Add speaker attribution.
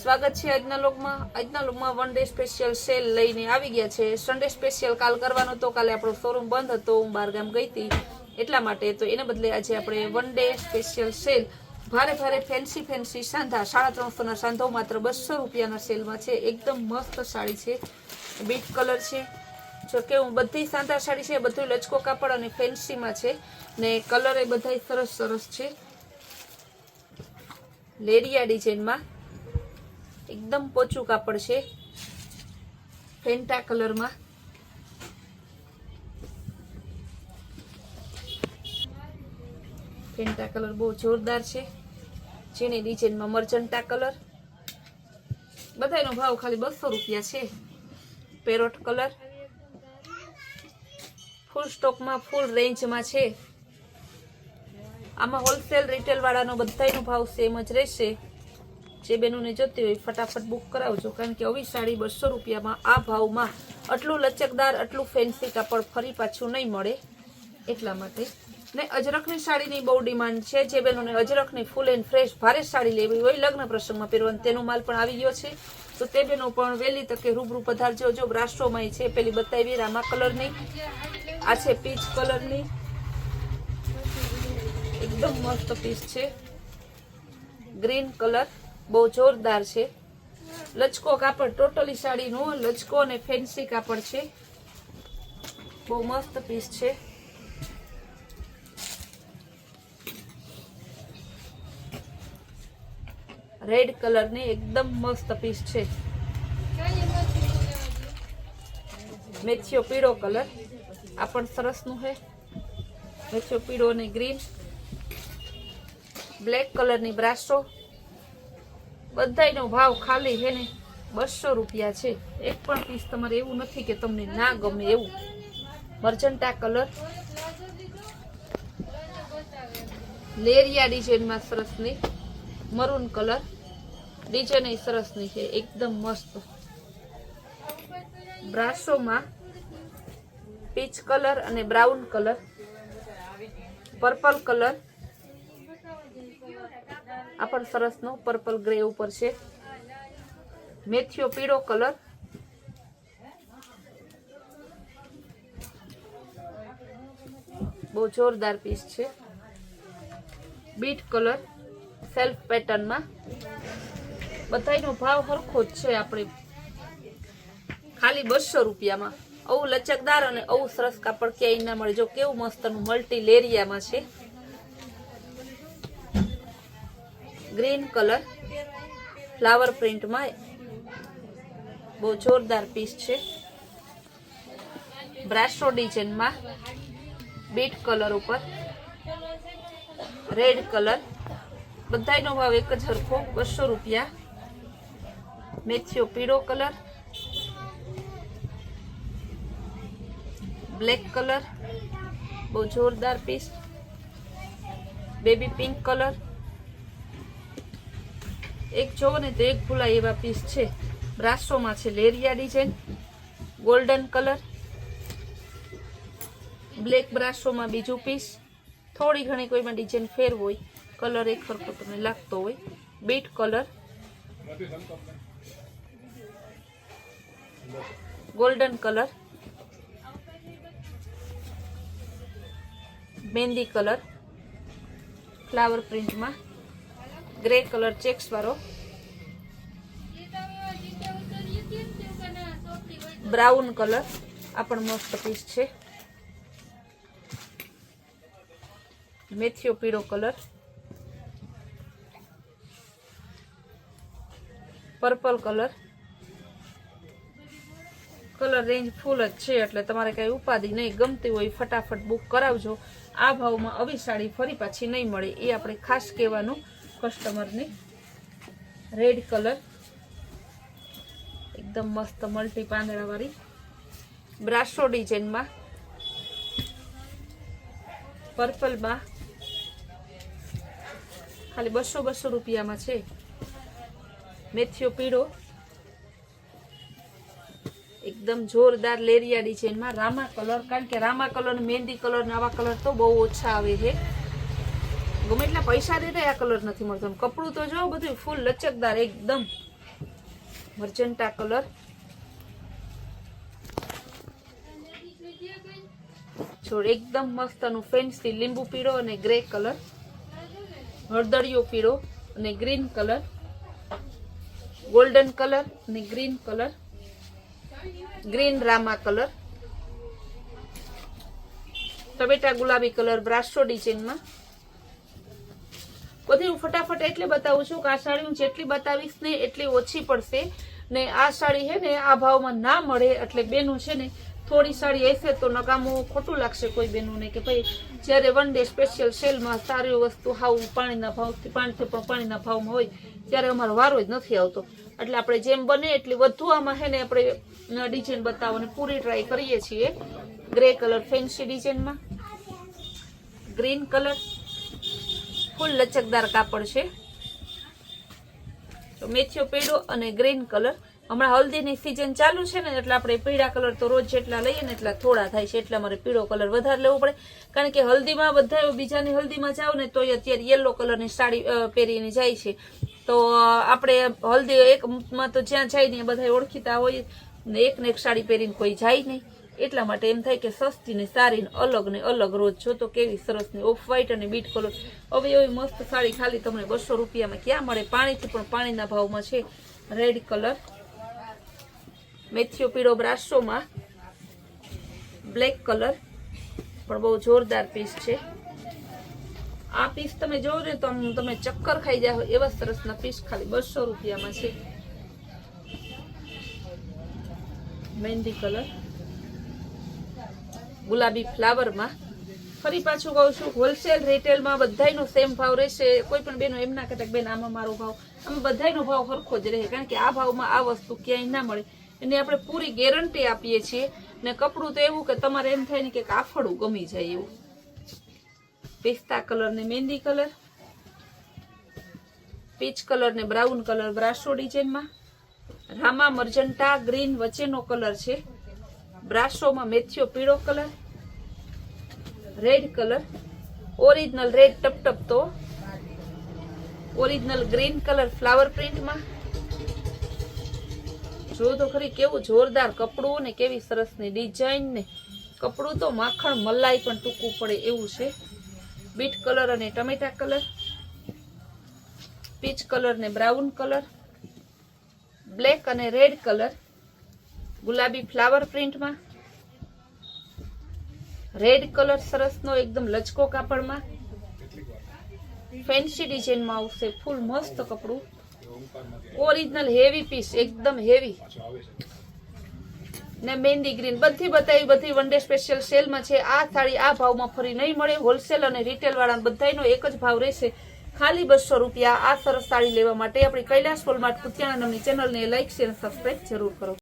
Speaker 1: સ્વાગત છે આજના લોકમાં વન ડે સ્પેશિયલ સેલ લઈને આવી ગયા છે। સન્ડે સ્પેશિયલ કાલ કરવાનો તો કાલે આપણો શોરૂમ બંધ હતો, હું બહાર ગામ ગઈ હતી એટલા માટે, તો એને બદલે આજે આપણે વન ડે સ્પેશિયલ સેલ ભારે ભારે ફેન્સી સાંધા 350 ના સાંધો માત્ર 200 રૂપિયાના સેલમાં છે। એકદમ મસ્ત સાડી છે, બીટ કલર છે, જો કે હું બધી સાંધા સાડી છે, બધું લચકો કાપડ અને ફેન્સીમાં છે ને કલર એ બધા સરસ સરસ છે। લેરિયા ડિઝાઇનમાં एकदम पोचू कापड़ है, फेंटा कलर में फेंटा कलर बहुत जोरदार है। चीनी डिजाइन में मरचंटा कलर, बधाईनो भाव खाली 200 रुपया है। पेरोट कलर फूल स्टॉक में फूल रेंज में है। आमा होलसेल रिटेल वाळानो बधाईनो भाव सेम ज रहेशे। जे बेनों ने जोती हो फटाफट बुक करावजो, कारण के अवी साड़ी 200 रुपया में आ भाव में आटलू लचकदार आटलू फेन्सी कापड़ फरी पाछू नहीं मळे एटला माटे। ने अजरकनी साड़ीनी बहु डिमांड छे। जे बेनों ने अजरकनी फूल एंड फ्रेश भारे साड़ी लेवी होय, लग्न प्रसंग में पेरवानो तेनो माल पण आवी गयो छे, तो ते बेनो पण वेली तके रूबरू पधारजो। जो ब्रास्टो में छे, पेली बतावी रामा कलरनी, आ छे पीच कलरनी, एकदम मस्त पीस छे। ग्रीन कलर बहुत जोरदार है। लचको कापड़ टोटली साड़ी नो लचको ने फैंसी कापड़ है, बहुत मस्त पीस है। रेड कलर ने एकदम मस्त पीस है। मेथियो पीड़ो कलर आपन सरस नु है। मेथियो पीड़ो ने ग्रीन, ब्लैक कलर नी ब्रासो, बधाईनो भाव खाली है ने 200 रुपया है। एक पण पीस तमारे एवुं नथी के तमने ना गमे एवुं। मरचंटा कलर लेरिया डिजाइन में सरसनी, मरून कलर डिजाइन सरसनी है, एकदम मस्त। ब्रासो में पीच कलर अने ब्राउन कलर, पर्पल कलर आपन सरस नो पर्पल ग्रे ऊपर से। मेथियो पीड़ो कलर, बहुत जोरदार पीस है। बीट कलर सेल्फ पैटर्न में, बधाईनो भाव हरखो ज छे आपणे खाली 200 रुपया में। अवु लचकदार अने अवु सरस कापड़ क्यांय ना मळे। जो केवुं मस्तनु मल्टी लेरिया में छे। ग्रीन कलर फ्लावर प्रिंट में बहुत जोरदार पीस है। ब्रासो डिजाइन में बीट कलर ऊपर रेड कलर, बधाईनो भाव एक ज हरखो 200 रुपया। मेथियो पीड़ो कलर, ब्लैक कलर बहुत जोरदार पीस। बेबी पिंक कलर, एक जो ने तो एक भूला एवा पीस छे। ब्रासो में छे लेरिया डिजाइन, गोल्डन कलर, ब्लैक ब्रासो में बीजू पीस। थोड़ी घणी कोई में डिजाइन फेर होय, कलर एक सरखो तमने लागतो होय। बीट कलर, गोल्डन कलर, मेहंदी कलर, फ्लावर प्रिंट में ग्रे कलर चेक्स वारो, ब्राउन कलर आपन मस्त पीस छे। मेथियो पीड़ो colour, purple colour, colour range फूल ज छे एटले तमारे कई उपाधि नहीं। गमती होय फटाफट बुक करावजो। आ भाव में अवी साड़ी फरी पाछी नहीं मळे ए आपणे खास कहेवानुं कस्टमर ने। रेड कलर एकदम मस्त मल्टी पांदड़ा वाली ब्रासो डिजाइन में, पर्पल में खाली 200 रुपया में छे। मेथियो पीड़ो एकदम जोरदार लेरिया डिजाइन में। रामा कलर, कारण के रामा कलर मेहंदी कलर नवा कलर तो बहुत ओछा आवे है। गमे એટલા પૈસા દેતા આ કલર નથી મળતો। કપડું તો જો બધું ફૂલ લચકદાર एकदम મર્જન્ટા કલર, જો એકદમ મસ્તનું ફેન્સી લીંબુ પીળો અને ગ્રે કલર, હળદરિયો પીળો અને ગ્રીન કલર, ગોલ્ડન કલર અને green colour, green Rama colour, ટમેટા ગુલાબી કલર બ્રાસો ડિઝાઇનમાં. બધી હું ફટાફટ એટલે બતાવું છું કે આ સાડી હું જેટલી બતાવીશ ને એટલી ઓછી પડશે ને આ સાડી હે ને આ ભાવમાં ના મળે એટલે બેનું છે ને થોડી સાડી હશે તો નકામું ખોટું લાગશે કોઈ બેનું ને કે ભાઈ જ્યારે વન ડે સ્પેશિયલ સેલમાં સારી વસ્તુ હાવ પાણીના ભાવથી પાણીના ભાવમાં હોય ત્યારે અમારો વારો જ નથી આવતો. એટલે આપણે જેમ બને એટલી વધુ આમાં હે ને આપણે ડિઝાઇન બતાવવાની પૂરી ટ્રાય કરીએ છીએ. ગ્રે કલર ફેન્સી ડિઝાઇનમાં, ગ્રીન કલર ફૂલ લચકદાર કાપડ છે, તો મેથીઓ પીળો અને ગ્રીન કલર. હમણાં હલ્દીની સિઝન ચાલુ છે ને એટલે આપણે પીળા કલર તો રોજ જેટલા લઈએ ને એટલા થોડા થાય છે, એટલે અમારે પીળો કલર વધારે લેવો પડે. કારણ કે હલ્દીમાં બધા બીજાની હલ્દીમાં જાવ ને તો અત્યારે યલો કલરની સાડી પહેરીને જાય છે, તો આપણે હલ્દી એકમાં તો જ્યાં જાય ને બધા ઓળખીતા હોય ને એક સાડી પહેરીને કોઈ જાય નહીં. એટલા માટે એમ થાય કે સસ્તી ને સારી ને અલગ રોજ જો તો કેવી સરસ ને ઓફ વ્હાઈટ અને બીટ કલર. હવે એવી મસ્ત સાડી ખાલી તમને 200 રૂપિયામાં ક્યાં મળે, પાણીથી પણ પાણીના ભાવમાં છે. રેડ કલર, મેથીઓ પીળો બ્રાસોમાં, બ્લેક કલર પણ બહુ જોરદાર પીસ છે. આ પીસ તમે જોવો ને તો તમે ચક્કર ખાઈ જાઓ એવા સરસના પીસ ખાલી 200 રૂપિયામાં છે. મહેંદી કલર, ગુલાબી ફ્લાવરમાં. ફરી પાછું કહું છું હોલસેલ રિટેલમાં બધાયનો સેમ ભાવ રહેશે. કોઈ પણ બેનો એમ ના કહેતા કે બેન આમાં મારો ભાવ, આમાં બધાયનો ભાવ સરખો જ રહે. કારણ કે આ ભાવમાં આ વસ્તુ ક્યાંય ના મળે એની આપણે પૂરી ગેરંટી આપીએ છીએ. ને કપડું તો એવું કે તમારે એમ થાય ને કે કાફડું ગમી જાય એવું. પિસ્તા કલર ને મહેંદી કલર, પીચ કલર ને બ્રાઉન કલર બ્રાસો ડિઝાઇનમાં, રામા મર્જન્ટા ગ્રીન વચ્ચેનો કલર છે. બ્રાસોમાં મેથીઓ પીળો colour, red colour, original red ટપટપ તો ઓરિજિનલ ગ્રીન કલર ફ્લાવર પ્રિન્ટમાં. જો તો ખરી કેવું જોરદાર કપડું ને કેવી સરસની ડિઝાઇન ને કપડું તો માખણ મલાઈ પણ ટૂંકું પડે એવું છે. બીટ કલર અને ટમેટા કલર, પીચ કલર ને બ્રાઉન કલર, બ્લેક અને રેડ કલર, ગુલાબી ફ્લાવર પ્રિન્ટમાં, રેડ કલર સરસનો એકદમ લચકો કાપડમાં, ફેન્સી ડિઝાઇનમાં આવશે. ફૂલ મસ્ત કપડું, ઓરિજિનલ હેવી પીસ, એકદમ હેવી ને મહેંદી ગ્રીન. બધી બતાવી, બધી વન ડે સ્પેશિયલ સેલમાં છે. આ સાડી આ ભાવમાં ફરી નહીં મળે. હોલસેલ અને રિટેલ વાળા બધાનો એક જ ભાવ રહેશે, ખાલી 200 રૂપિયા. આ સરસ સાડી લેવા માટે આપણી કૈલાસ વોલમાર્ટ કુતિયાણા નામની ચેનલને લાઈક શેર સબસ્ક્રાઇબ જરૂર કરો.